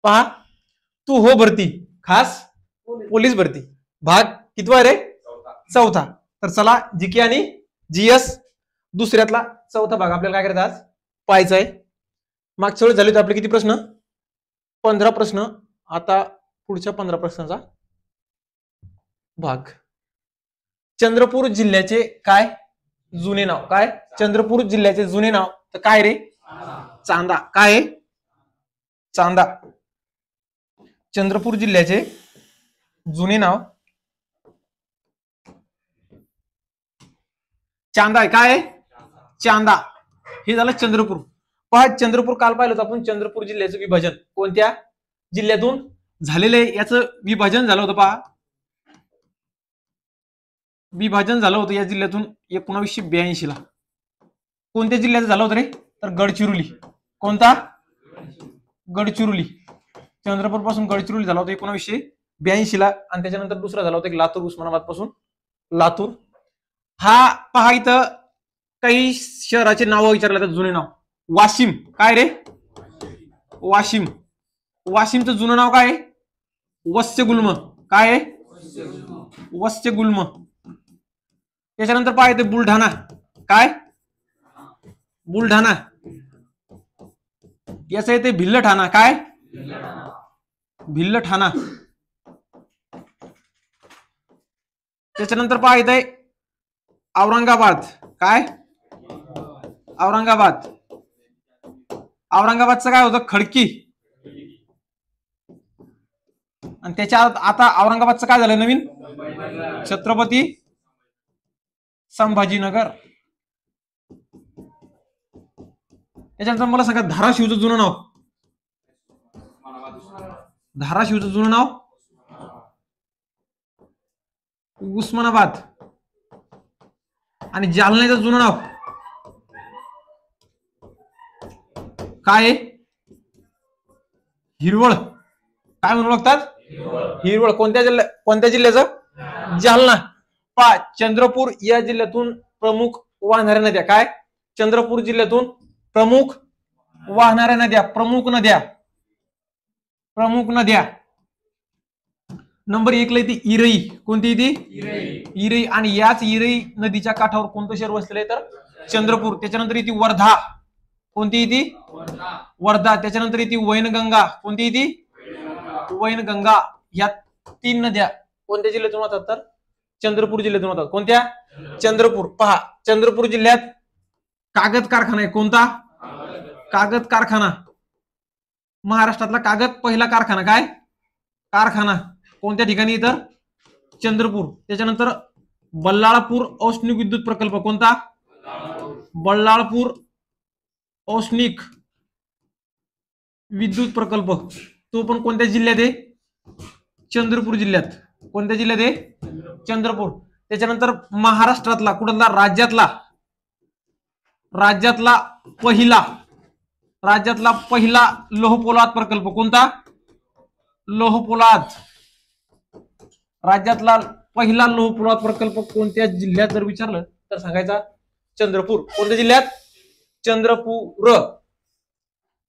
पहा, तू हो भरती, खास पोलीस भरती, भाग कितवा रे? चौथा. तर चला जीके आणि जीएस दुसऱ्यातला चौथा भाग आपल्याला काय करायचा आज पाहायचा आहे. मागच्या वेळेस झाले होते आपले किती प्रश्न? 15 प्रश्न. आता पुढच्या 15 प्रश्नाचा भाग. चंद्रपूर जिल्ह्याचे काय जुने नाव? काय चंद्रपूर जिल्ह्याचे जुने नाव? तर काय रे? चांदा. काय आहे? चांदा. चंद्रपूर जिल्ह्याचे जुने नाव चांदा आहे. काय आहे? चांदा. हे झालं चंद्रपूर. पहा, चंद्रपूर काल पाहिलं होतं आपण. चंद्रपूर जिल्ह्याचं विभाजन कोणत्या जिल्ह्यातून झालेलं आहे? याचं विभाजन झालं होतं. पहा, विभाजन झालं होतं या जिल्ह्यातून 1982 ला. कोणत्या जिल्ह्याचं झालं होतं रे? तर गडचिरोली. कोणता? गडचिरोली. चंद्रपूर पासून गडचिरोली झाला होता 1982 ला. आणि त्याच्यानंतर दुसरा झाला होता एक लातूर, उस्मानाबाद पासून लातूर. हा पहा, इथं काही शहराचे नाव विचारले जातात, जुने नाव. वाशिम. काय रे? वाशिम. वाशिमचं जुनं नाव काय आहे? वत्स्यगुल्म. काय आहे? वत्स्यगुल्म. त्याच्यानंतर पहा येते बुलढाणा. काय? बुलढाणा. याचं येते भिल्लठाणा. काय? भिल्लठाणा. त्याच्यानंतर पहा येते औरंगाबाद. काय? औरंगाबाद. औरंगाबादचं काय होतं? खडकी. आणि त्याच्या आता औरंगाबादचं काय झालं नवीन? छत्रपती संभाजीनगर. त्याच्यानंतर मला सांगा धाराशिवचं जुनं नाव. धाराशिवचं जुनं नाव उस्मानाबाद. आणि जालन्याचं जुनं नाव काय आहे? हिरवळ. काय म्हणून ओळखतात? हिरवळ. कोणत्या जिल्ह्याचं? जालना. पहा, चंद्रपूर या जिल्ह्यातून प्रमुख वाहणाऱ्या नद्या. काय? चंद्रपूर जिल्ह्यातून प्रमुख वाहणाऱ्या नद्या. प्रमुख नद्या. प्रमुख नद्या. नंबर 1 ला येते इरई. कोणती येते? इरई. आणि याच इरई नदीच्या काठावर कोणतं शहर वसलेलं आहे? तर चंद्रपूर. त्याच्यानंतर येते वर्धा. कोणती येते? वर्धा. त्याच्यानंतर येते वैनगंगा. कोणती येते? वैनगंगा. या 3 नद्या कोणत्या जिल्ह्यातून वाहतात? तर चंद्रपूर जिल्ह्यातून वाहतात. कोणत्या? चंद्रपूर. पहा, चंद्रपूर जिल्ह्यात कागद कारखाना आहे. कोणता? कागद कारखाना. महाराष्ट्रातला कागद पहिला कारखाना. काय? कारखाना कोणत्या ठिकाणी? तर चंद्रपूर. त्याच्यानंतर बल्लाळपूर औष्णिक विद्युत प्रकल्प. कोणता? बल्लाळपूर औष्णिक विद्युत प्रकल्प. तो पण कोणत्या जिल्ह्यात आहे? चंद्रपूर जिल्ह्यात. कोणत्या जिल्ह्यात आहे? चंद्रपूर. त्याच्यानंतर महाराष्ट्रातला कुठला? राज्यातला पहिला लोहपोलाद प्रकल्प. कोणता? लोहपोलाद. राज्यातला पहिला लोहपोलाद प्रकल्प कोणत्या जिल्ह्यात जर विचारलं तर सांगायचा चंद्रपूर. कोणत्या जिल्ह्यात? चंद्रपूर.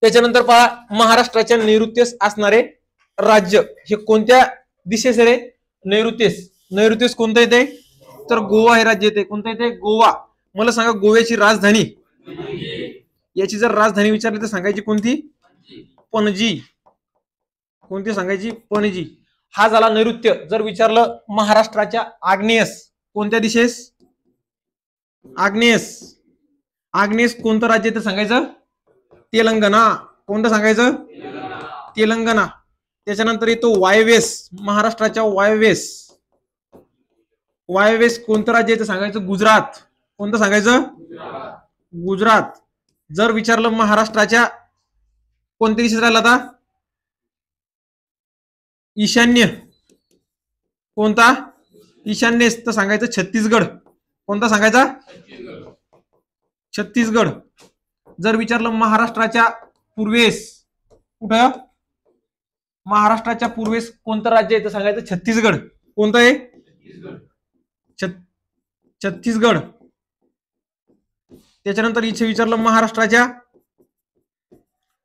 त्याच्यानंतर पहा, महाराष्ट्राच्या नैऋत्येस असणारे राज्य हे कोणत्या दिशेस रे? नैऋत्येस. नैऋत्येस कोणतं येते? तर गोवा हे राज्य येते. कोणतं येते? गोवा. मला सांगा गोव्याची राजधानी. याची जर राजधानी विचारली तर सांगायची कोणती? पणजी. कोणती सांगायची? पणजी. हा झाला नैऋत्य. जर विचारलं महाराष्ट्राच्या आग्नेयस कोणत्या दिशेस? आग्नेयस. आग्नेयस कोणतं राज्य तर सांगायचं? तेलंगणा. कोणतं सांगायचं? तेलंगणा. त्याच्यानंतर येतो वायव्येस. महाराष्ट्राच्या वायव्येस. वायव्येस कोणतं राज्य तर सांगायचं? गुजरात. कोणतं सांगायचं? गुजरात. जर विचारलं महाराष्ट्राच्या कोणत्या दिशेत राहिला आता? ईशान्य. कोणता? ईशान्येस तर सांगायचं छत्तीसगड. कोणता सांगायचा? छत्तीसगड. जर विचारलं महाराष्ट्राच्या पूर्वेस कुठं? महाराष्ट्राच्या पूर्वेस कोणतं राज्य आहे तर सांगायचं छत्तीसगड. कोणतं आहे? छत्तीसगड. त्याच्यानंतर इथे विचारलं महाराष्ट्राच्या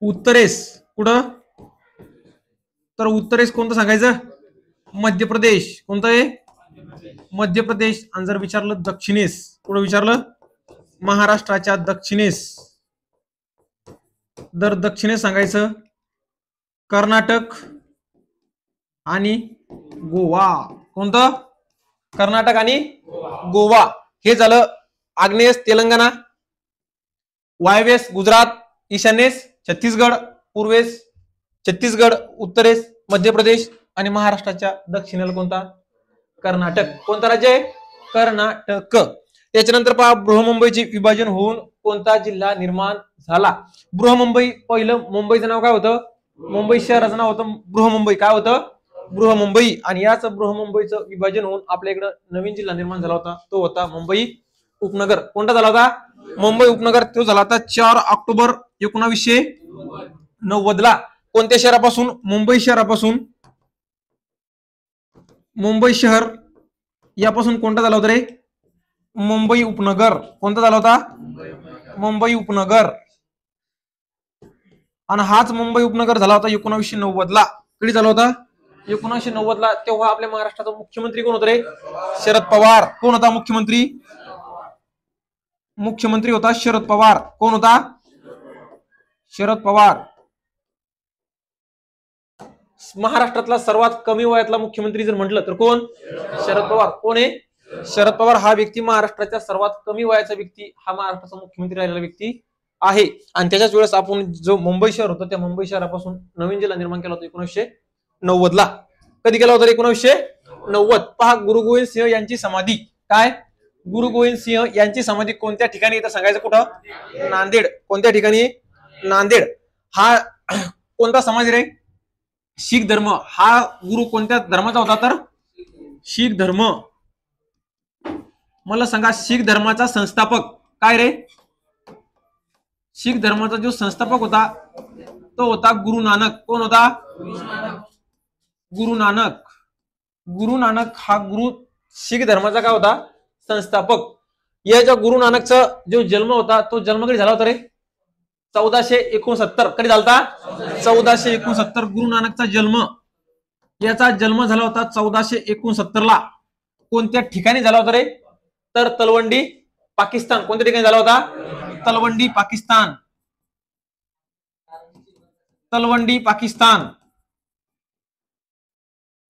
उत्तरेस कुठं? तर उत्तरेस कोणतं सांगायचं? मध्य प्रदेश. कोणतं आहे? मध्य प्रदेश. आणि जर विचारलं दक्षिणेस, कुठं विचारलं? महाराष्ट्राच्या दक्षिणेस. तर दक्षिणेस सांगायचं कर्नाटक आणि गोवा. कोणतं? कर्नाटक आणि गोवा. हे झालं आग्नेयेस तेलंगणा, वायव्येस गुजरात, ईशान्येस छत्तीसगड, पूर्वेस छत्तीसगड, उत्तरेस मध्य प्रदेश आणि महाराष्ट्राच्या दक्षिणेला कोणता? कर्नाटक. कोणता राज्य आहे? कर्नाटक. त्याच्यानंतर पहा बृहमुंबईचे विभाजन होऊन कोणता जिल्हा निर्माण झाला? बृहमुंबई. पहिलं मुंबईचं नाव काय होतं? मुंबई शहराचं नाव होतं बृहमुंबई. काय होतं? बृहमुंबई. आणि याच बृहमुंबईचं विभाजन होऊन आपल्या इकडे नवीन जिल्हा निर्माण झाला होता, तो होता मुंबई उपनगर. कोणता झाला होता? मुंबई उपनगर. तो झाला होता 4 ऑक्टोबर 1990 ला. कोणत्या शहरापासून? मुंबई शहरापासून. मुंबई शहर यापासून कोणता झाला होता रे? मुंबई उपनगर. कोणता झाला होता? मुंबई उपनगर. आणि हाच मुंबई उपनगर झाला होता 1990 ला. कधी झाला होता? 1990 ला. तेव्हा आपल्या महाराष्ट्राचा मुख्यमंत्री कोण होता रे? शरद पवार. कोण होता मुख्यमंत्री? मुख्यमंत्री होता शरद पवार. कोण होता? शरद पवार. महाराष्ट्रातला सर्वात कमी वयातला मुख्यमंत्री जर म्हटलं तर कोण? शरद पवार. कोण आहे? शरद पवार हा व्यक्ती महाराष्ट्राच्या सर्वात कमी वयाचा व्यक्ती, हा महाराष्ट्राचा मुख्यमंत्री राहिलेला व्यक्ती आहे. आणि त्याच्याच वेळेस आपण जो मुंबई शहर होतं त्या मुंबई शहरापासून नवीन जिल्हा निर्माण केला होता 1990 ला. कधी केला होता? 1990. पहा गुरु गोविंद सिंह यांची समाधी. काय? गुरु गोविंद सिंह यांची समाधी कोणत्या ठिकाणी येतं सांगायचं? कुठं? नांदेड. कोणत्या ठिकाणी? नांदेड. हा कोणता समाज रे? शीख धर्म. हा गुरु कोणत्या धर्माचा होता? तर शीख धर्म. मला सांगा शीख धर्माचा संस्थापक काय रे? शीख धर्माचा जो संस्थापक होता तो होता गुरु नानक. कोण होता? गुरु नानक. गुरु नानक हा गुरु शीख धर्माचा काय होता? संस्थापक. या ज्या गुरु नानकचा जो जन्म होता तो जन्म कधी झाला होता रे? 1469. कधी झाला? 1469. गुरु नानकचा जन्म, याचा जन्म झाला होता 1469 ला. कोणत्या ठिकाणी झाला होता रे? तर तलवंडी, पाकिस्तान. कोणत्या ठिकाणी झाला होता? तलवंडी, पाकिस्तान. तलवंडी, पाकिस्तान.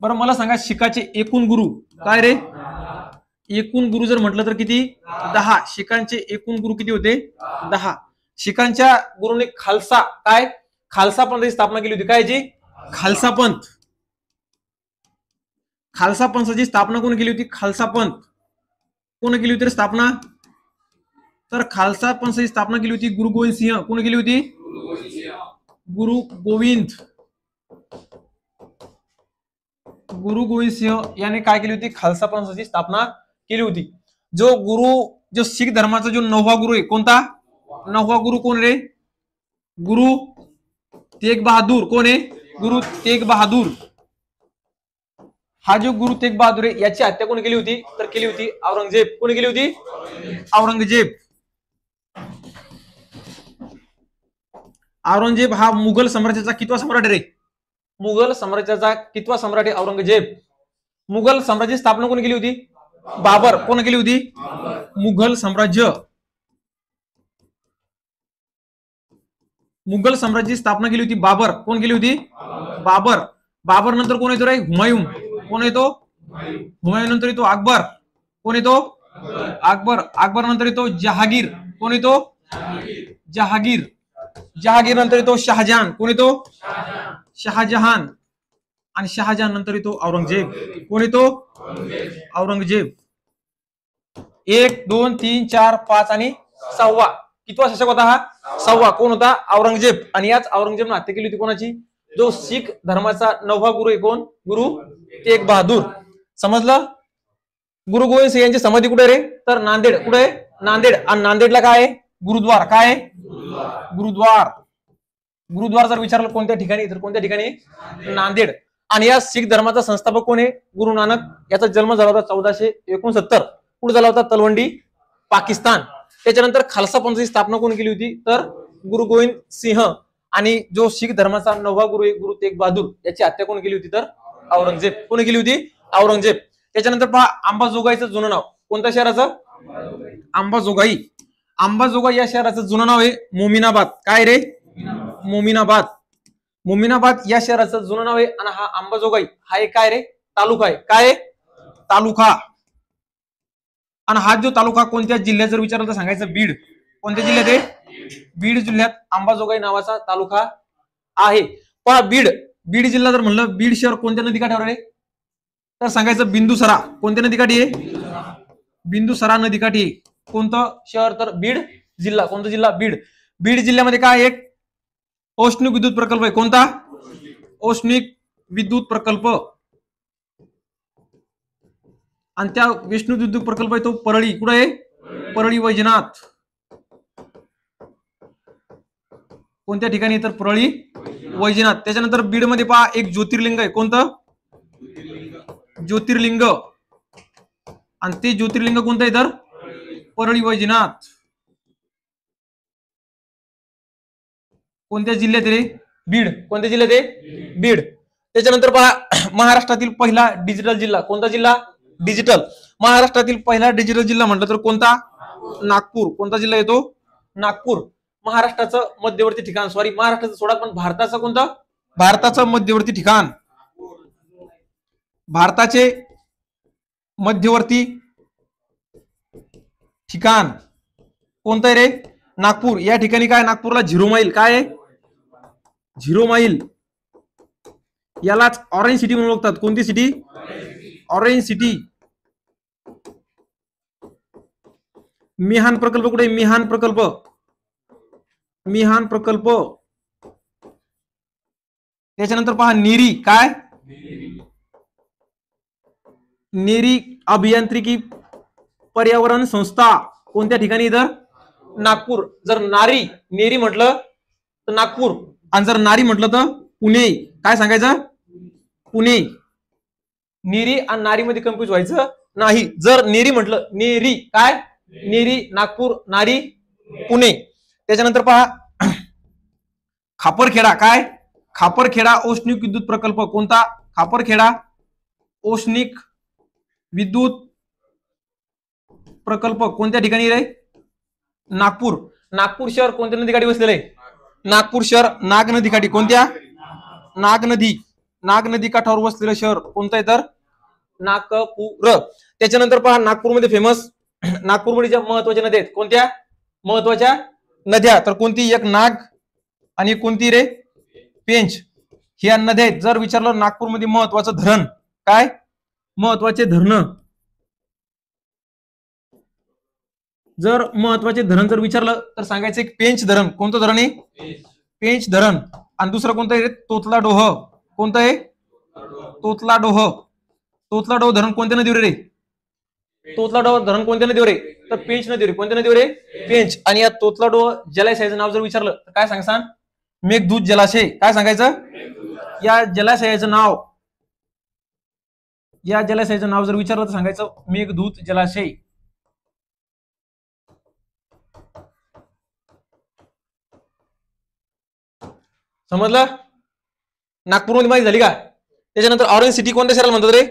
बरं मला सांगा शिखाचे एकूण गुरु काय रे? एकूण गुरु जर म्हटलं तर किती? 10. शिखांचे एकूण गुरु किती होते? 10. शिखांच्या गुरुने खालसा काय? खालसा पंथाची स्थापना केली होती. काय जी? खालसा पंथ. खालसा पंथाची स्थापना कोण केली होती? खालसा पंथ. कोण केली होती स्थापना? तर खालसा पंथाची स्थापना केली होती गुरु गोविंद सिंह. कोण केली होती? गुरु गोविंद. गुरु गोविंद सिंह याने काय केली होती? खालसा पंथाची स्थापना केली होती. जो शीख धर्माचा जो 9वा गुरु आहे कोणता? 9वा गुरु कोण रे? गुरु तेग बहादूर. कोण आहे? गुरु तेग बहादूर. हा जो गुरु तेग बहादूर आहे याची हत्या कोणी केली होती? तर केली होती औरंगजेब. कोणी केली होती? औरंगजेब. औरंगजेब हा मुघल साम्राज्याचा कितवा सम्राट रे? मुघल साम्राज्याचा कितवा सम्राट आहे? औरंगजेब. मुघल साम्राज्याची स्थापना कोणी केली होती? बाबर. कोण केली होती? मुघल साम्राज्य. मुघल साम्राज्याची स्थापना केली होती बाबर. कोण केली होती? बाबर. बाबर नंतर कोण येतो रे? हुमायून. कोण येतो? हुमायून नंतर येतो अकबर. कोण येतो? अकबर. अकबर नंतर येतो जहागीर. कोण येतो? जहागीर. जहागीर नंतर येतो शहाजहान. कोण येतो? शहाजहान. आणि शहाजहान नंतर येतो औरंगजेब. कोण येतो? औरंगजेब. 1 2 3 4 5 आणि 6वा. कितवा शासक होता हा? 6वा. कोण होता? औरंगजेब. आणि याच औरंगजेबने हत्या केली होती कोणाची? जो शीख धर्माचा 9वा गुरु आहे कोण? गुरु तेग बहादूर. समजलं? गुरु गोविंद सिंह यांची समाधी कुठे रे? तर नांदेड. कुठे? नांदेड. आणि नांदेडला काय आहे? गुरुद्वार. काय आहे? गुरुद्वार. गुरुद्वार जर विचारलं कोणत्या ठिकाणी तर कोणत्या ठिकाणी? नांदेड. आणि या शीख धर्माचा संस्थापक कोण आहे? गुरु नानक. याचा जन्म झाला होता 1469. कुठे झाला होता? तलवंडी, पाकिस्तान. त्याच्यानंतर खालसा पंथाची स्थापना कोण केली होती? तर गुरु गोविंद सिंह. आणि जो शीख धर्माचा 9वा गुरु आहे गुरु तेग बहादूर, याची हत्या कोण केली होती तर औरंगजेब. कोणी केली होती? औरंगजेब. त्याच्यानंतर पहा अंबाजोगाईचं जुनं नाव. कोणत्या शहराचं? अंबाजोगाई. अंबाजोगाई या शहराचं जुनं नाव आहे मोमिनाबाद. काय रे? मोमिनाबाद. मोमिनाबाद या शहराचं जुनं नाव आहे. आणि हा अंबाजोगाई हा एक काय रे? तालुका आहे. काय? तालुका. आणि हा जो तालुका कोणत्या जिल्ह्यात जर विचारलं तर सांगायचं बीड. कोणत्या जिल्ह्यात आहे? बीड जिल्ह्यात अंबाजोगाई नावाचा तालुका आहे. पहा बीड, बीड जिल्हा जर म्हणलं, बीड शहर कोणत्या नदीकाठावर आहे तर सांगायचं बिंदुसरा. कोणत्या नदीकाठी आहे? बिंदुसरा नदीकाठी. कोणतं शहर तर बीड जिल्हा. कोणता जिल्हा? बीड. बीड जिल्ह्यामध्ये काय एक औष्णिक विद्युत प्रकल्प आहे. कोणता? औष्णिक विद्युत प्रकल्प. आणि त्या विष्णू विद्युत प्रकल्प आहे तो परळी. कुठे आहे? परळी वैजनाथ. कोणत्या ठिकाणी तर परळी वैजनाथ. त्याच्यानंतर बीड मध्ये पहा एक ज्योतिर्लिंग आहे. कोणतं? ज्योतिर्लिंग. आणि ते ज्योतिर्लिंग कोणतं आहे तर परळी वैजनाथ. कोणत्या जिल्ह्यात रे? बीड. कोणत्या जिल्ह्यात आहे? बीड. त्याच्यानंतर पहा महाराष्ट्रातील पहिला डिजिटल जिल्हा. कोणता जिल्हा? डिजिटल. महाराष्ट्रातील पहिला डिजिटल जिल्हा म्हटलं तर कोणता? नागपूर. कोणता जिल्हा येतो? नागपूर. महाराष्ट्राचं मध्यवर्ती ठिकाण, सॉरी महाराष्ट्राचं सोडा, पण भारताचं कोणतं? भारताचं मध्यवर्ती ठिकाण. भारताचे मध्यवर्ती ठिकाण कोणतं आहे रे? नागपूर. या ठिकाणी काय? नागपूरला 0 माईल. काय आहे? 0 माईल. यालाच ऑरेंज सिटी म्हणून ओळखतात. कोणती सिटी? Orange city. मिहान प्रकल्प कुठे? मिहान प्रकल्प. मिहान प्रकल्प. त्याच्यानंतर पहा नेरी. काय? नेरी अभियांत्रिकी पर्यावरण संस्था. कोणत्या ठिकाणी? इथं नागपूर. जर नारी नेरी म्हटलं तर नागपूर, आणि जर नारी म्हटलं तर पुणे. काय सांगायचं? पुणे. नेरी आणि नारी मध्ये कन्फ्युज व्हायचं नाही. जर नेरी म्हटलं, नेरी काय? नेरी नागपूर, नारी पुणे. त्याच्यानंतर पहा खापरखेडा. काय? खापरखेडा औष्णिक विद्युत प्रकल्प. कोणता? खापरखेडा औष्णिक विद्युत प्रकल्प. कोणत्या ठिकाणी रे? नागपूर. नागपूर शहर कोणत्या नदीकाठी वसलेलं आहे? नागपूर शहर नाग नदीकाठी. कोणत्या? नाग नदी. नाग नदी काठावर वसलेलं शहर कोणतं आहे तर नागपूर. त्याच्यानंतर पहा नागपूरमध्ये फेमस, नागपूरमध्ये ज्या महत्वाच्या नद्या आहेत, कोणत्या महत्वाच्या नद्या तर कोणती? एक नाग आणि कोणती रे? पेंच. ह्या नद्या आहेत. जर विचारलं नागपूरमध्ये महत्वाचं धरण, काय महत्वाचे धरण, जर महत्वाचे धरण जर विचारलं तर सांगायचं एक पेंच धरण. कोणतं धरण आहे? पेंच धरण. आणि दुसरं कोणतं आहे? तोतला डोह. कोणतं आहे? तोतला डोह. तोतला डोह धरण कोणत्या नदीवर रे? तोतला डोह धरण कोणत्या नदीवर आहे तर पेंच नदीवर. कोणत्या नदीवर आहे? पेंच. आणि या तोतला डोह जलाशयाचं नाव जर विचारलं तर काय सांगसान? मेघदूत जलाशय. काय सांगायचं? या जलाशयाचं नाव, या जलाशयाचं नाव जर विचारलं तर सांगायचं मेघदूत जलाशय. समजलं? नागपूरमध्ये माहिती झाली का? त्याच्यानंतर ऑरेंज सिटी कोणत्या शहराला म्हणतात रे?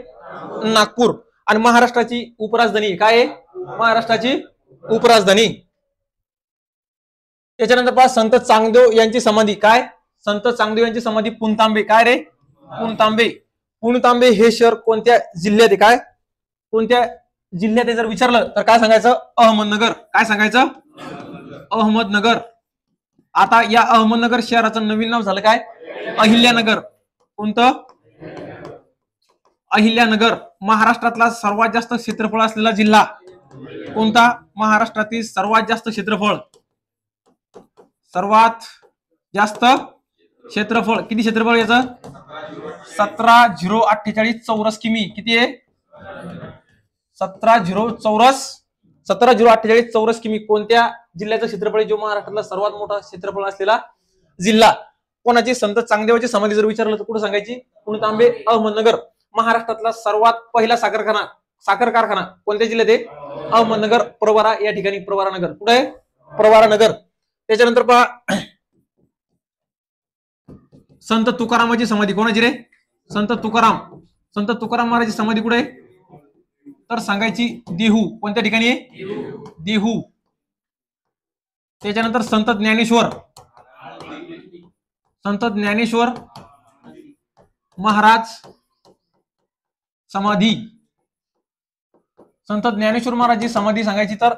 नागपूर. आणि महाराष्ट्राची उपराजधानी काय आहे? महाराष्ट्राची उपराजधानी. त्याच्यानंतर पहा संत चांगदेव यांची समाधी. काय? संत चांगदेव यांची समाधी पुणतांबे. काय रे? पुणतांबे. पुणतांबे हे शहर कोणत्या जिल्ह्यात आहे? काय कोणत्या जिल्ह्यात आहे जर विचारलं तर काय सांगायचं? अहमदनगर. काय सांगायचं? अहमदनगर. आता या अहमदनगर शहराचं नवीन नाव झालं काय? अहिल्यानगर. कोणतं? अहिल्यानगर. महाराष्ट्रातला सर्वात जास्त क्षेत्रफळ असलेला जिल्हा कोणता? महाराष्ट्रातील सर्वात जास्त क्षेत्रफळ, सर्वात जास्त क्षेत्रफळ. किती क्षेत्रफळ याचं? 17,048 चौरस किमी. किती आहे? 17,048 चौरस किमी. कोणत्या जिल्ह्याचं क्षेत्रफळ जो महाराष्ट्रातला सर्वात मोठा क्षेत्रफळ असलेला जिल्हा? कोणाची? संत चांगदेवाची समाधी जर विचारलं तर कुठे सांगायची? पुणतांबे, अहमदनगर. महाराष्ट्रातला सर्वात पहिला साखर कारखाना कोणत्या जिल्ह्यात आहे? अहमदनगर, प्रवरा या ठिकाणी. प्रवरा नगर. कुठे आहे? प्रवरा नगर. त्याच्यानंतर पहा संत तुकारामाची समाधी कोणाची रे? संत तुकाराम. संत तुकाराम महाराजची समाधी कुठे आहे? तर सांगायची देहू. कोणत्या ठिकाणी आहे? देहू. त्याच्यानंतर संत ज्ञानेश्वर. संत ज्ञानेश्वर महाराज समाधी. संत ज्ञानेश्वर महाराजची समाधी सांगायची तर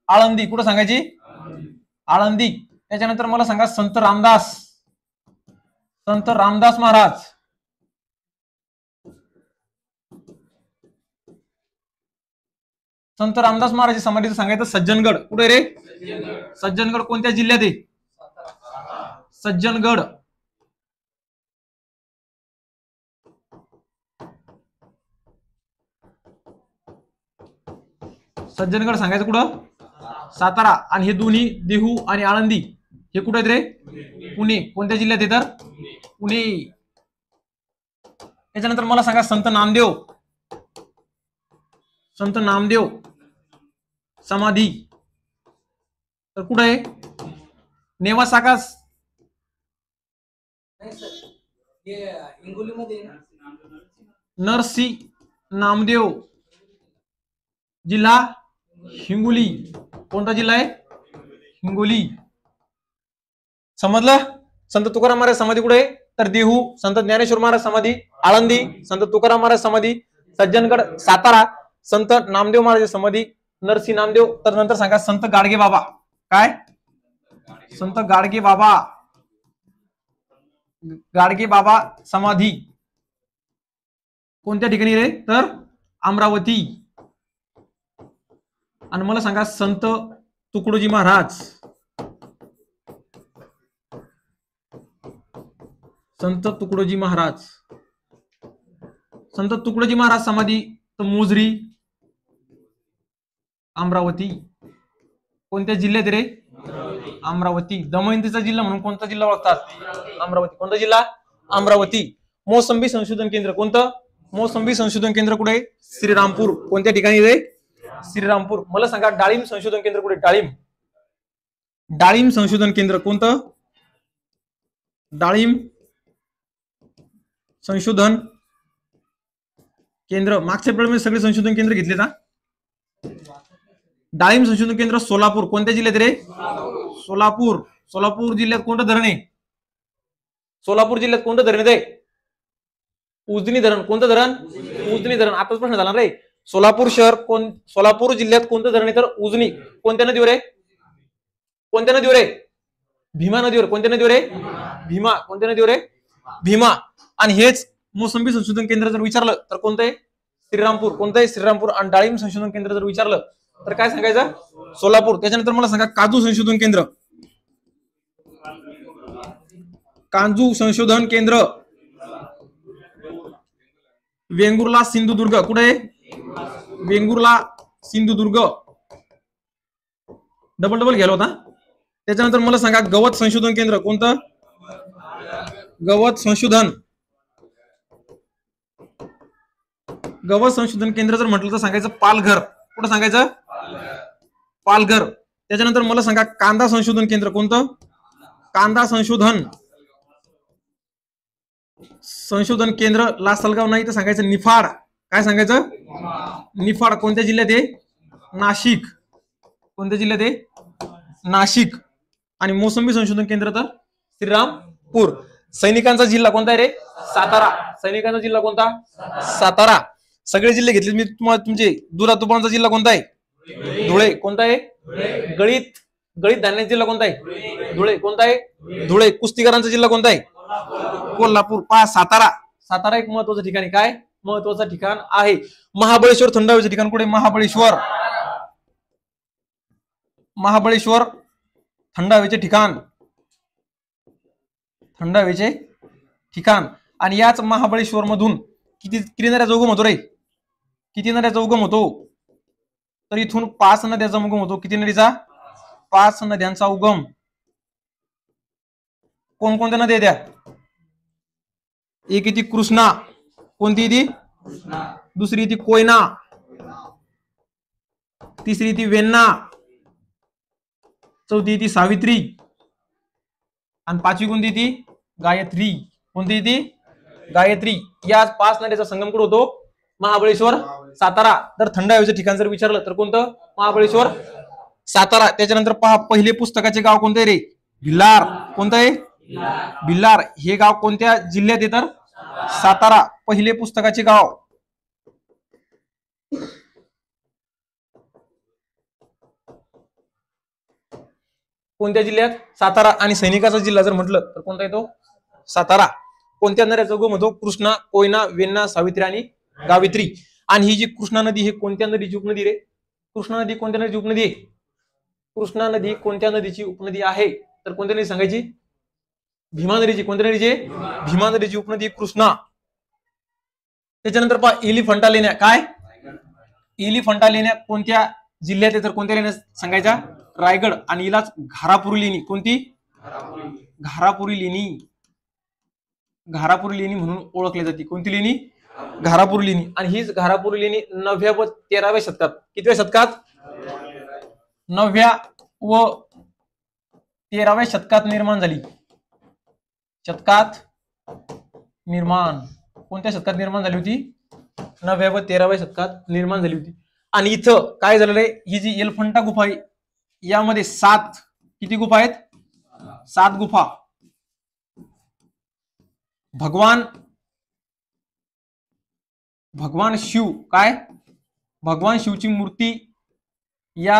आळंदी. कुठं सांगायची? आळंदी. त्याच्यानंतर मला सांगा संत रामदास. संत रामदास महाराज. संत रामदास महाराज समाधीचं सांगायचं सज्जनगड. कुठे रे? सज्जनगड कोणत्या जिल्ह्यात आहे? सज्जनगड. सज्जनगड सांगायचं कुठं? सातारा. आणि हे दोन्ही देहू आणि आळंदी हे कुठे आहेत रे? पुणे. कोणत्या जिल्ह्यात आहे तर? पुणे. त्याच्यानंतर मला सांगा संत नामदेव. संत नामदेव समाधी तर कुठे आहे? नेवासा का? नरसी नामदेव जिल्हा हिंगोली. कोणता जिल्हा आहे? हिंगोली. समजलं? संत तुकाराम महाराज समाधी कुठे आहे? तर देहू. संत ज्ञानेश्वर महाराज समाधी आळंदी. संत तुकाराम महाराज समाधी सज्जनगड सातारा. संत नामदेव महाराज समाधी नरसी नामदेव. तर नंतर सांगा संत गाडगे बाबा. काय? संत गाडगे बाबा. गाडगे बाबा समाधी कोणत्या ठिकाणी रे? तर अमरावती. आणि मला सांगा संत तुकडोजी महाराज. संत तुकडोजी महाराज. संत तुकडोजी महाराज समाधी तर मोजरी अमरावती. कोणत्या जिल्ह्यात रे? अमरावती. दमयंतीचा जिल्हा म्हणून कोणता जिल्हा ओळखतात? अमरावती. कोणता जिल्हा? अमरावती. मोसंबी संशोधन केंद्र कोणतं? मोसंबी संशोधन केंद्र कुठे? श्रीरामपूर. कोणत्या ठिकाणी रे? श्रीरामपूर. मला सांगा डाळिंब संशोधन केंद्र कुठे? डाळिंब. डाळिंब संशोधन केंद्र कोणतं? डाळिंब संशोधन केंद्र. मागच्या वेळेमध्ये सगळे संशोधन केंद्र घेतले ना. डाळिंब संशोधन केंद्र सोलापूर. कोणत्या जिल्ह्यात रे? सोलापूर. सोलापूर जिल्ह्यात कोणतं धरण आहे? सोलापूर जिल्ह्यात कोणतं धरण आहे? उजनी धरण. कोणतं धरण? उजनी धरण. आताच प्रश्न झाला रे. सोलापूर शहर कोण? सोलापूर जिल्ह्यात कोणतं धरण आहे तर उजनी. कोणत्या नदीवर आहे? कोणत्या नदीवर आहे? भीमा नदीवर. कोणत्या नदीवर आहे? भीमा. कोणत्या नदीवर आहे? भीमा. आणि हेच मोसंबी संशोधन केंद्र जर विचारलं तर कोणतं आहे? श्रीरामपूर. कोणतं आहे? श्रीरामपूर. आणि डाळिंब संशोधन केंद्र जर विचारलं तर काय सांगायचं? सोलापूर. त्याच्यानंतर मला सांगा काजू संशोधन केंद्र. काजू संशोधन केंद्र वेंगुर्ला सिंधुदुर्ग. कुठे आहे? वेंगुर्ला सिंधुदुर्ग. डबल डबल घ्यायला होता. त्याच्यानंतर मला सांगा गवत संशोधन केंद्र कोणतं? गवत संशोधन. गवत संशोधन केंद्र जर म्हटलं तर सांगायचं पालघर. कुठं सांगायचं? पालघर. त्याच्यानंतर मला सांगा कांदा संशोधन केंद्र कोणतं? कांदा संशोधन केंद्र लासलगाव नाही तर सांगायचं निफाड. काय सांगायचं? निफाड. कोणत्या जिल्ह्यात आहे? नाशिक. कोणत्या जिल्ह्यात आहे? नाशिक. आणि मोसंबी संशोधन केंद्र तर श्रीरामपूर. सैनिकांचा जिल्हा कोणता आहे रे? सातारा. सैनिकांचा जिल्हा कोणता? सातारा. सगळे जिल्हे घेतले मी तुम्हाला. तुमचे दुरातुपांचा जिल्हा कोणता आहे? धुळे. कोणता आहे? गळीत धान्याचा जिल्हा कोणता आहे? धुळे. कोणता आहे? धुळे. कुस्तीकरांचा जिल्हा कोणता आहे? कोल्हापूर. सातारा. सातारा एक महत्वाचं ठिकाण आहे. काय महत्वाचं ठिकाण आहे? महाबळेश्वर थंड हवेचं ठिकाण कुठे? महाबळेश्वर. महाबळेश्वर थंड हवेचे ठिकाण. थंड हवेचे ठिकाण. आणि याच महाबळेश्वर मधून किती नद्याचा उगम होतो रे? किती नद्याचा उगम होतो? तर इथून 5 नद्याचा उगम होतो. किती नदीचा? 5 नद्यांचा उगम. कोणकोणत्या नद्या द्या? एक ती कृष्णा. कोणती ती? दुसरी ती कोयना. तिसरी ती वेण्णा. चौथी ती सावित्री. आणि 5वी कोणती ती? गायत्री. कोणती ती गायत्री. या 5 नद्याचा संगम कुठे होतो? महाबळेश्वर, सातारा. तर थंड हवेचं ठिकाण जर विचारलं तर कोणतं? महाबळेश्वर, सातारा. त्याच्यानंतर पहा, पहिले पुस्तकाचे गाव कोणतं आहे रे? भिलार. कोणतं आहे? भिलार. हे गाव कोणत्या जिल्ह्यात येतं? सातारा. पहिले पुस्तकाचे गाव कोणत्या जिल्ह्यात? सातारा. आणि सैनिकाचा जिल्हा जर म्हटलं तर कोणता येतो? सातारा. कोणत्या नद्याचा उगम होतो? कृष्णा, कोयना, वेण्णा, सावित्री आणि गावित्री. आणि ही जी कृष्णा नदी हे कोणत्या नदीची उपनदी रे? कृष्णा नदी कोणत्या नदीची उपनदी आहे? कृष्णा नदी कोणत्या नदीची उपनदी आहे? तर कोणत्या नदी सांगायची? भीमा नदीची. कोणत्या नदीची? भीमा नदीची उपनदी कृष्णा. त्याच्यानंतर पहा, एलिफंटा लेण्या. काय? एलिफंटा लेण्या कोणत्या जिल्ह्यात आहे? तर कोणत्या लेण्या सांगायच्या? रायगड. आणि हिलाच घारापुरी लेणी. कोणती? घारापुरी लेणी. घारापुरी लेणी म्हणून ओळखली जाते. कोणती लेणी? घारापुरी लेणी. आणि हीच घारापुरी लेणी 9व्या व 13व्या शतकात, कितव्या शतकात? 9व्या व 13व्या शतकात निर्माण झाली. शतकात निर्माण. कोणत्या शतकात निर्माण झाली होती? 9व्या व 13व्या शतकात निर्माण झाली होती. आणि इथं काय झालेलं आहे? ही जी एलिफंटा गुफा आहे यामध्ये 7, किती गुफा आहेत? 7 गुफा. भगवान शिव, काय? भगवान शिवची मूर्ती ह्या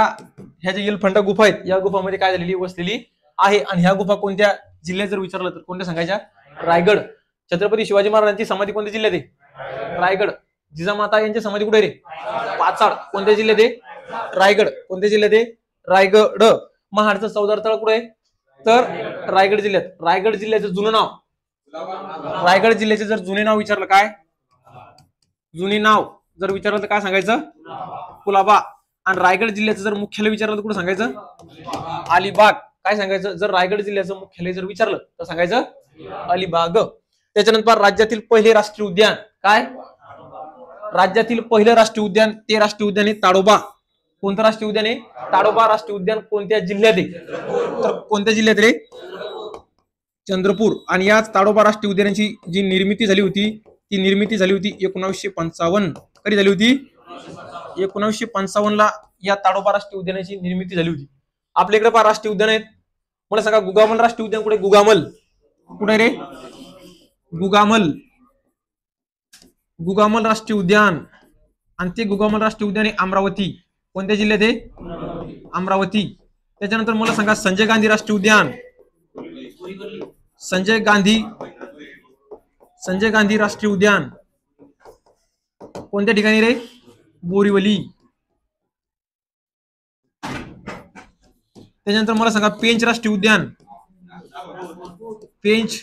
ज्या एलिफंटा गुफा आहेत या गुफामध्ये काय झालेली? वसलेली आहे. आणि ह्या गुफा कोणत्या जिल्ह्यात जर विचारलं तर कोणत्या सांगायच्या? रायगड. छत्रपती शिवाजी महाराजांची समाधी कोणत्या जिल्ह्यात आहे? रायगड. जिजामाता यांची समाधी कुठे रे? पाचाड. कोणत्या जिल्ह्यात आहे? रायगड. कोणत्या जिल्ह्यात आहे? रायगड. महाडचं चौदार तळ कुठे आहे? तर रायगड जिल्ह्यात. रायगड जिल्ह्याचं जुनं नाव, रायगड जिल्ह्याचे जर जुने नाव विचारलं, काय जुने नाव जर विचारलं तर काय सांगायचं? कुलाबा. आणि रायगड जिल्ह्याचं जर मुख्यालय विचारलं तर कुठं सांगायचं? अलिबाग. काय सांगायचं? जर रायगड जिल्ह्याचं मुख्यालय जर विचारलं तर सांगायचं अलिबाग. त्याच्यानंतर राज्यातील पहिले राष्ट्रीय उद्यान, काय? राज्यातील पहिलं राष्ट्रीय उद्यान ते राष्ट्रीय उद्यान आहे ताडोबा. कोणतं राष्ट्रीय उद्यान आहे? ताडोबा राष्ट्रीय उद्यान. कोणत्या जिल्ह्यात आहे? तर कोणत्या जिल्ह्यात रे? चंद्रपूर. आणि याच ताडोबा राष्ट्रीय उद्यानाची जी निर्मिती झाली होती ती निर्मिती झाली होती 1955. कधी झाली होती? 1955 ला या ताडोबा राष्ट्रीय उद्यानाची निर्मिती झाली होती. आपल्या इकडे 5 राष्ट्रीय उद्यान आहेत. मला सांगा गुगामल राष्ट्रीय उद्यान कुठे? गुगामल कुठे रे? गुगामल. गुगामल राष्ट्रीय उद्यान. आणि ते गुगामल राष्ट्रीय उद्यान आहे अमरावती. कोणत्या जिल्ह्यात आहे? अमरावती. त्याच्यानंतर मला सांगा संजय गांधी राष्ट्रीय उद्यान. संजय गांधी राष्ट्रीय उद्यान कोणत्या ठिकाणी रे? बोरीवली. त्याच्यानंतर मला सांगा पेंच राष्ट्रीय उद्यान. पेंच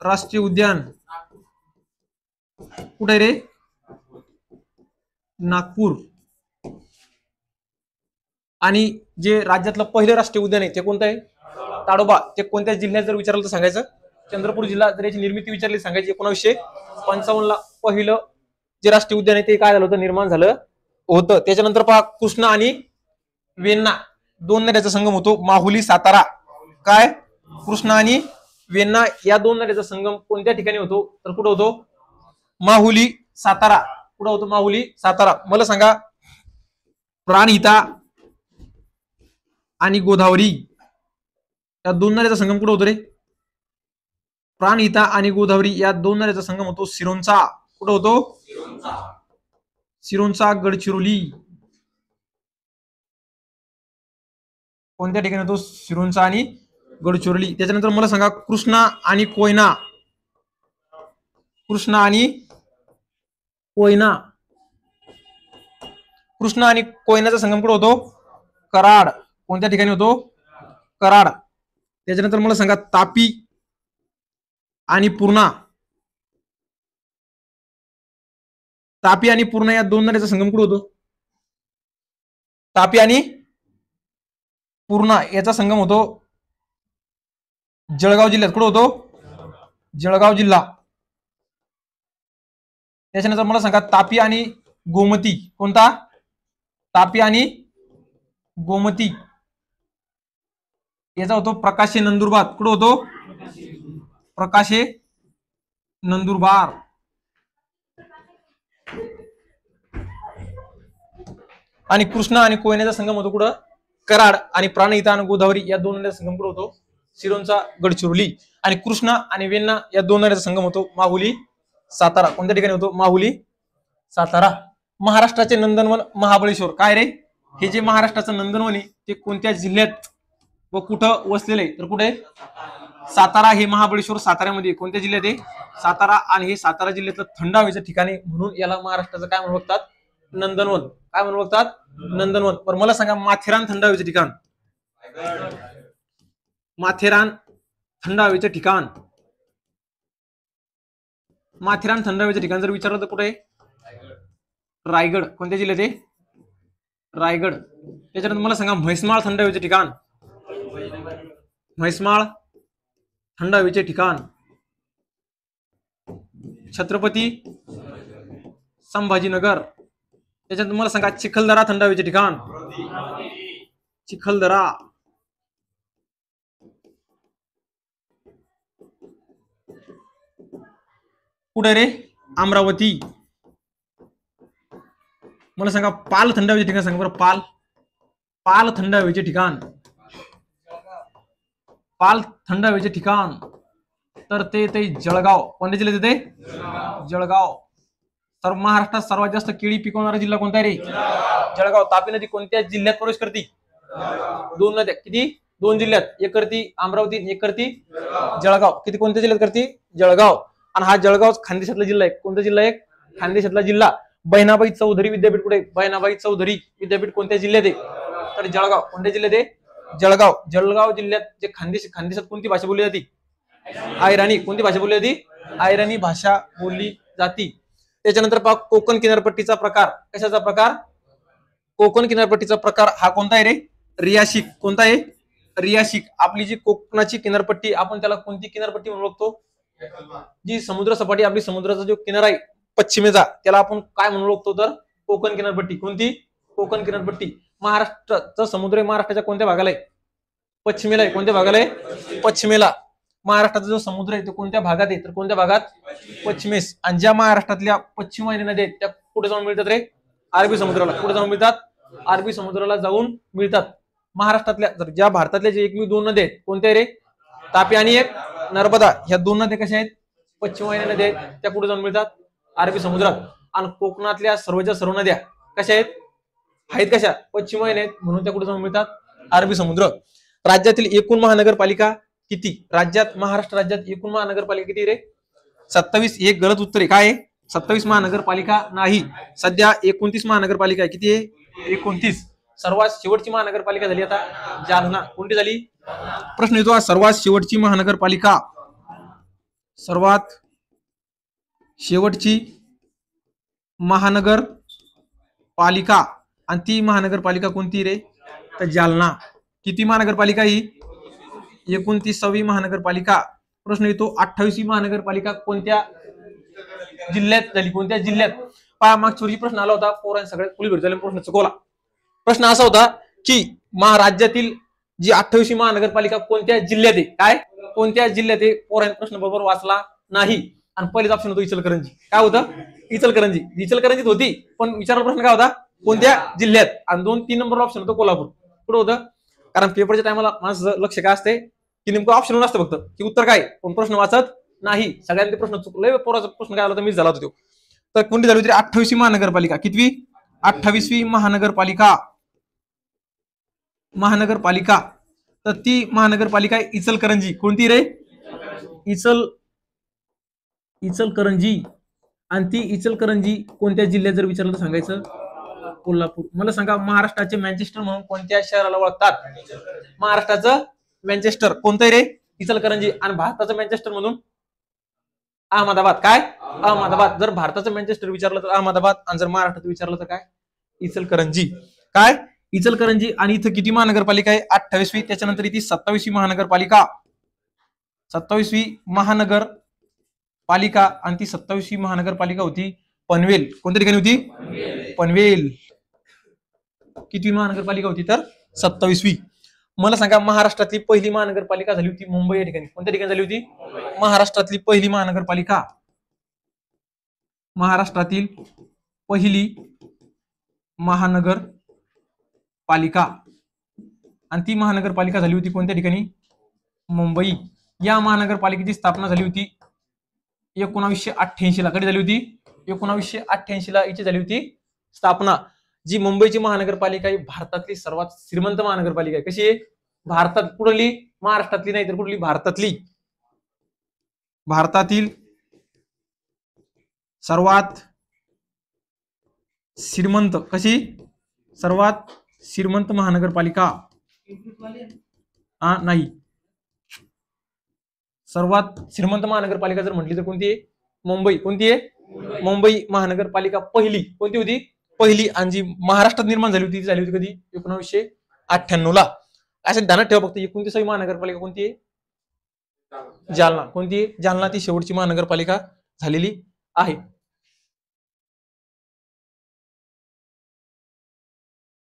राष्ट्रीय उद्यान कुठे रे? नागपूर. आणि जे राज्यातलं पहिलं राष्ट्रीय उद्यान आहे ते कोणतं आहे? ताडोबा. ते कोणत्या जिल्ह्यात जर विचारलं तर सांगायचं चंद्रपूर जिल्हा. जर याची निर्मिती विचारली सांगायची 1955 ला पहिलं जे राष्ट्रीय उद्यान आहे ते काय झालं होतं? निर्माण झालं होतं. त्याच्यानंतर पहा कृष्णा आणि वेण्णा 2 नद्याचा संगम होतो माहुली, सातारा. काय? कृष्णा आणि वेण्णा या 2 नद्याचा संगम कोणत्या ठिकाणी होतो? तर कुठं होतो? माहुली, सातारा. कुठं होतो? माहुली, सातारा. मला सांगा प्राणहिता आणि गोदावरी या 2 नद्याचा संगम कुठं होतो रे? प्राणहिता आणि गोदावरी या 2 नद्याचा संगम होतो सिरोंचा. कुठं होतो? सिरोंचा, गडचिरोली. कोणत्या ठिकाणी होतो? सिरोंचा आणि गडचिरोली. त्याच्यानंतर मला सांगा कृष्णा आणि कोयना. कृष्णा आणि कोयना. कृष्णा आणि कोयनाचा संगम कुठं होतो? कराड. कोणत्या ठिकाणी होतो? कराड. त्याच्यानंतर मला सांगा तापी आणि पूर्णा. तापी आणि पूर्णा या 2 नद्याचा संगम कुठं होतो? तापी आणि पूर्णा याचा संगम होतो जळगाव जिल्ह्यात. कुठं होतो? जळगाव जिल्हा. त्याच्यानंतर मला सांगा तापी आणि गोमती. कोणता? तापी आणि गोमती याचा होतो प्रकाशे, नंदुरबार. कुठं होतो? प्रकाशे नंदुरबार, आणि कृष्णा आणि कोयनेचा संगम होतो कुठं? कराड, आणि प्राणहिता आणि गोदावरी या दोन नद्यांचा संगम कुठं होतो? सिरोंचा गडचिरोली. आणि कृष्णा आणि वेण्णा या दोन नद्यांचा संगम होतो माहुली, सातारा. कोणत्या ठिकाणी होतो? माहुली, सातारा. महाराष्ट्राचे नंदनवन महाबळेश्वर. काय रे? हे जे महाराष्ट्राचं नंदनवन आहे ते कोणत्या जिल्ह्यात व कुठं वसलेलं आहे? तर कुठे? सातारा. हे महाबळेश्वर साताऱ्यामध्ये. कोणत्या जिल्ह्यात आहे? सातारा. आणि हे सातारा जिल्ह्यातलं थंड हवेचं ठिकाण आहे, म्हणून याला महाराष्ट्राचं काय म्हणून बघतात? नंदनवन. काय म्हणून बघतात? नंदनवन. पण मला सांगा, माथेरान थंड हवेचं ठिकाण, माथेरान थंड हवेचं ठिकाण, माथेरान थंड हवेचं ठिकाण जर विचारलं तर कुठे? रायगड. कोणत्या जिल्ह्यात आहे? रायगड. त्याच्यानंतर मला सांगा, म्हैसमाळ थंड हवेचे ठिकाण, म्हैसमाळ थंड हवेचे ठिकाण, छत्रपती संभाजीनगर. त्याच्यानंतर मला सांगा, चिखलदरा थंड हवेचे ठिकाण, चिखलदरा. कुठे रे? अमरावती. मला सांगा, पाल थंड हवेचे ठिकाण सांगा बरं. पाल, पाल थंड हवेचे ठिकाण, पाल थंड हवेचे ठिकाण. तर ते जळगाव. कोणत्या जिल्ह्यात येते? जळगाव. तर महाराष्ट्रात सर्वात जास्त केळी पिकवणारा जिल्हा कोणता आहे रे? जळगाव. तापी नदी कोणत्या जिल्ह्यात प्रवेश करते? दोन नद्या. किती? दोन जिल्ह्यात. एक करती अमरावती, एक करती जळगाव. किती? कोणत्या जिल्ह्यात करते? जळगाव. आणि हा जळगाव खानदेशातला जिल्हा आहे. कोणता जिल्हा आहे? खानदेशातला जिल्हा. बहिणाबाई चौधरी विद्यापीठ कुठे? बहिणाबाई चौधरी विद्यापीठ कोणत्या जिल्ह्यात आहे? तर जळगाव. कोणत्या जिल्ह्यात आहे? जळगाव. जळगाव जिल्ह्यात जे खानदेशात कोणती भाषा बोलली जाते? आयराणी. कोणती भाषा बोलली जाते? आयराणी भाषा बोलली जाते. त्याच्यानंतर पहा, कोकण किनारपट्टीचा प्रकार. कशाचा प्रकार? कोकण किनारपट्टीचा प्रकार हा कोणता आहे रे? रियाशिक. कोणता आहे? रियाशिक. आपली जी कोकणाची किनारपट्टी, आपण त्याला कोणती किनारपट्टी म्हणून ओळखतो? जी समुद्र सपाटी, आपली समुद्राचा जो किनारा आहे पश्चिमेचा, त्याला आपण काय म्हणून ओळखतो? तर कोकण किनारपट्टी. कोणती? कोकण किनारपट्टी. महाराष्ट्राचा समुद्र आहे, महाराष्ट्राच्या कोणत्या भागाला आहे? पश्चिमेला आहे. कोणत्या भागाला आहे? पश्चिमेला. महाराष्ट्राचा जो समुद्र आहे तो कोणत्या भागात आहे? तर कोणत्या भागात? पश्चिमेस. आणि ज्या महाराष्ट्रातल्या पश्चिम नद्या आहेत त्या कुठे जाऊन मिळतात रे? अरबी समुद्राला. कुठे जाऊन मिळतात? अरबी समुद्राला जाऊन मिळतात. महाराष्ट्रातल्या जर ज्या भारतातल्या जे एकमेव दोन नद्या आहेत, कोणत्या रे? तापी आणि एक नर्मदा. ह्या दोन नद्या कशा आहेत? पश्चिम नद्या आहेत. त्या कुठे जाऊन मिळतात? अरबी समुद्रात. आणि कोकणातल्या सर्वच्या सर्व नद्या कशा आहेत? आहेत कशा? पश्चिम आहेत, म्हणून त्या कुठे जाऊन मिळतात? अरबी समुद्र. राज्यातील एकूण महानगरपालिका किती? राज्यात, महाराष्ट्र राज्यात एकूण महानगरपालिका किती रे? 27. हे गलत उत्तर आहे. काय आहे? 27 महानगरपालिका नाही. सध्या 29 महानगरपालिका आहे. किती आहे? 29. सर्वात शेवटची महानगरपालिका झाली आता जालना. कोणती झाली? प्रश्न येतो, सर्वात शेवटची महानगरपालिका, सर्वात शेवटची महानगरपालिका, आणि ती महानगरपालिका कोणती रे? तर जालना. किती महानगरपालिका ही? 29वी महानगरपालिका. प्रश्न येतो, 28वी महानगरपालिका कोणत्या जिल्ह्यात झाली? कोणत्या जिल्ह्यात? पहा, मागच्या वर्षी प्रश्न आला होता, पोरांनी सगळ्यात पोलीस भरती झाल्याने प्रश्न चुकवला. प्रश्न असा होता की महाराज्यातील जी 28वी महानगरपालिका कोणत्या जिल्ह्यात आहे? काय? कोणत्या जिल्ह्यात आहे? पोरांनी प्रश्न बरोबर वाचला नाही. आणि पहिलेच ऑप्शन होतो इचलकरंजी. काय होतं? इचलकरंजी. इचलकरंजीत होती, पण विचारला प्रश्न काय होता? कोणत्या जिल्ह्यात? आणि 2-3 नंबर ऑप्शन होतं कोल्हापूर. कुठं होतं? कारण पेपरच्या टायमाला माझं लक्ष काय असते की नेमकं ऑप्शन नसतं फक्त की उत्तर काय, पण प्रश्न वाचत नाही. सगळ्यांचे प्रश्न चुकले. पोराचा प्रश्न काय आला तर मिस झाला होता तो. तर कोणती झाली होती? 28वी महानगरपालिका. कितवी? 28वी महानगरपालिका. महानगरपालिका. तर ती महानगरपालिका आहे इचलकरंजी. कोणती रे? इचलकरंजी. आणि ती इचलकरंजी कोणत्या जिल्ह्यात जर विचारलं तर सांगायचं कोल्हापूर. मला सांगा, महाराष्ट्राचे मँचेस्टर म्हणून कोणत्या शहराला ओळखतात? महाराष्ट्राचं मँचेस्टर कोणतं रे? इचलकरंजी. आणि भारताचं मँचेस्टर म्हणून अहमदाबाद. काय? अहमदाबाद. जर भारताचं मँचेस्टर विचारलं तर अहमदाबाद, आणि जर महाराष्ट्रात विचारलं तर काय? इचलकरंजी. काय? इचलकरंजी. आणि इथं किती महानगरपालिका आहे? 28वी. त्याच्यानंतर इथे 27वी महानगरपालिका. 27वी महानगरपालिका. आणि ती 27वी महानगरपालिका होती पनवेल. कोणत्या ठिकाणी होती? पनवेल. किती महानगरपालिका होती? तर 27वी. मला सांगा, महाराष्ट्रातली पहिली महानगरपालिका झाली होती मुंबई या ठिकाणी. कोणत्या ठिकाणी झाली होती? महाराष्ट्रातली पहिली महानगरपालिका महाराष्ट्रातील पहिली महानगरपालिका, आणि ती महानगरपालिका झाली होती कोणत्या ठिकाणी? मुंबई. या महानगरपालिकेची स्थापना झाली होती 1988 ला. कधी झाली होती? 1988 ला याची झाली होती स्थापना. जी मुंबईची महानगरपालिका ही भारतातली सर्वात श्रीमंत महानगरपालिका आहे. कशी आहे? भारतात. कुठली? महाराष्ट्रातली नाही तर कुठली? भारतातली. भारतातील सर्वात श्रीमंत, कशी? सर्वात श्रीमंत महानगरपालिका नाही, सर्वात श्रीमंत महानगरपालिका जर म्हटली तर कोणती आहे? मुंबई. कोणती आहे? मुंबई महानगरपालिका पहिली. कोणती होती? पहिली. आणि जी महाराष्ट्रात निर्माण झाली होती ती झाली होती कधी? 1998 ला. असं ध्यानात ठेवा फक्त. 29वी महानगरपालिका कोणती आहे? जालना. कोणती आहे? जालना ती शेवटची महानगरपालिका झालेली आहे.